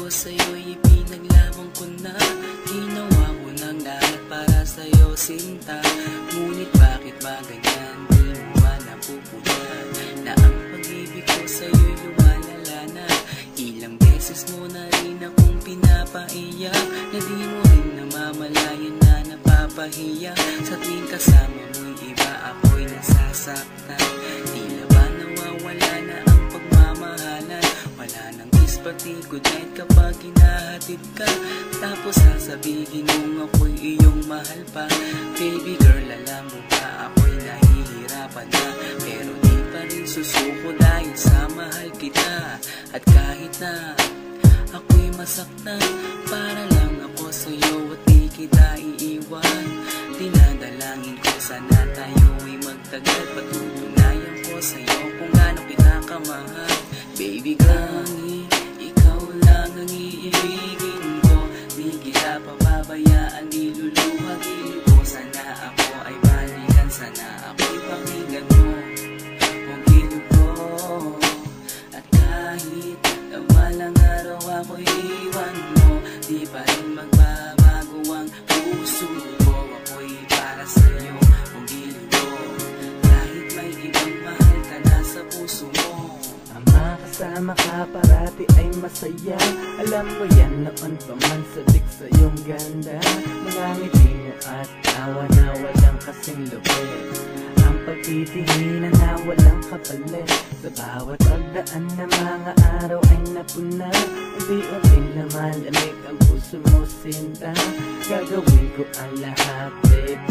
ko sa'yo'y ipinaglaban ko na. Ginawa ko ng lahat para sa'yo, sinta. Ngunit bakit ba ganyan? Di mo ba napupunan na ang pag-ibig ko sa'yo'y lumalala na? Ilang beses mo na rin akong pinapaiyak, na di mo rin namamalayan na napapahiya. Sa tuwing kasama mo'y iba, ako'y nasasaktan. Tila ba nawawala na ang pagmamahalan? Wala nang kiss pati good night kapag hinahatid ka. Tapos sasabihin mong ako'y iyong mahal pa. Baby girl, alam mo ba ako'y nahihirapan na, pero di pa rin susuko dahil sa mahal kita. At kahit na ako'y masaktan, para lang ako sa'yo at di kita iiwan. Dinadalangin ko sana tayo'y magtagal, patutunayan ko sa'yo kung gaano kita kamahal. Baby girl, ikaw lang ang iibigin ko, di kita pababayaan, di luluhagin ko. Sana ako ay balikan, sana ako'y pakinggan mo ang gilid ko. At kahit na walang araw ako'y iwan mo, di pa rin magbabago ang puso ko. Ako'y para sa'yo ang gilid ko, kahit may ibang mahal ka na sa puso mo. Ang makasama ka parati ay masaya, alam mo yan noon pa man sadik sa iyong ganda. Mga ngiti mo at tawa na walang kasing lupit, ang pagtitihinan na walang kapalit. Sa bawat pagdaan na mga araw ay napuna, unti-unting lumalamig ang puso mo, sinta. Gagawin ko ang lahat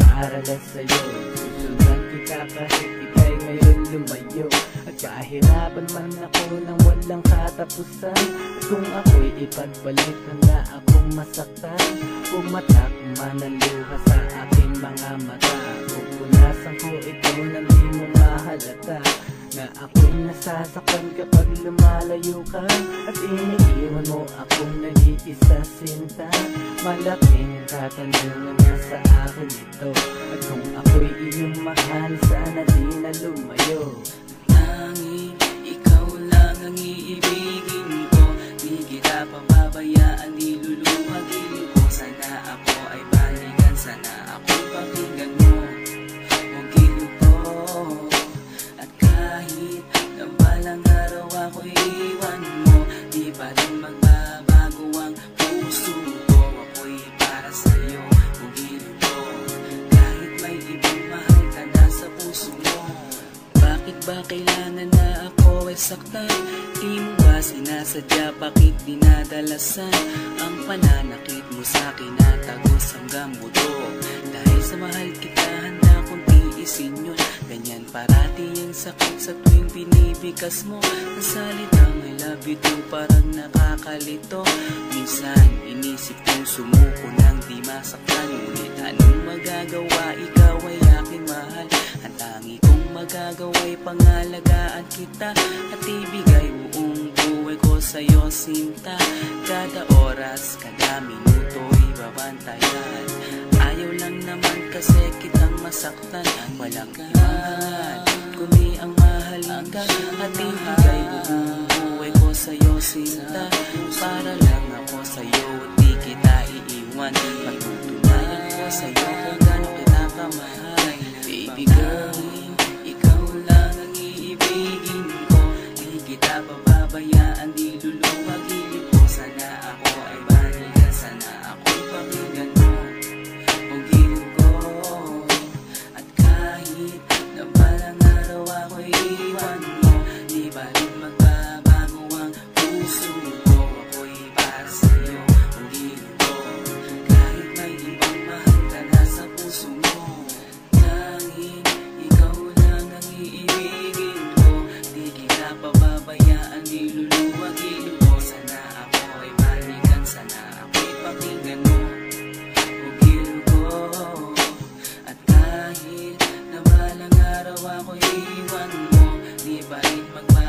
para lang sa'yo, susundan kita kahit ika'y ngayon lumayo. At kahirapan man ako nang walang katapusan, at kung ako'y ipagbalik na akong masaktan, pumatak man ang luha sa aking mga mata. Pupunasan ko ito nang di mo mahalata, na ako'y nasasaktan kapag lumalayo ka, at iniiwan mo akong nag-iisa, sinta. Malaking katanungan na sa akin ito, at kung ako'y iyong mahal, sana di na lumayo. Tanging ikaw lang ang iibigin ko, di kita pababayaan, di luluhagin ko. Sana ako ay balikan, sana ako'y pakinggan mo ang gilid ko. At kahit na balang araw ako'y iwan mo, di pa rin magbabago ang puso ko. Ako'y para sa'yo ang gilid ko, kahit may ibang mahal ka na sa puso mo. Bakit ba kailangan na ako ay saktan? Di mo ba sinasadya, bakit dinadalasan ang pananakit mo sa'kin na tagos hanggang buto? Dahil sa mahal kita, handa kong tiisin yun. Ganyan parati yung sakit sa tuwing binibigas mo ang salitang I love you too, parang nakakalito. Minsan inisip kong sumuko nang di masaktan, ngunit anong magagawa, ikaw ay aking mahal. Ang tangi kong magagawa'y pangalagaan kita, at ibigay buong buhay ko sa'yo, sinta. Kada oras, kada minuto'y babantayan. Ayaw lang naman kasi kitang masaktan. Walang mahal, kundi ang mahalin ka, at ibigay buong buhay ko sa'yo, sinta. Para lang ako sa'yo at di kita iiwan. Pagtutunayan ko sa'yo kung gaano kita kamahal. Baby girl, ikaw lang ang iibigin ko, di kita pababayaan, di luluhagin ko. Sana ako ay balikan, sana ako'y pakinggan mo ang gilid ko. At kahit na balang araw ako'y iwan mo, di pa rin magbabago ang puso ko. Ako'y para sa'yo ang gilid ko, kahit may ibang mahal ka na sa puso mo. Tanging ikaw lang ang iibigin ko, di kita pababayaan, di luluhagin ko. Sana ako ay balikan, sana ako'y pakinggan mo ang gilid ko. At kahit na balang araw ako'y iwan mo, di pa rin magbabago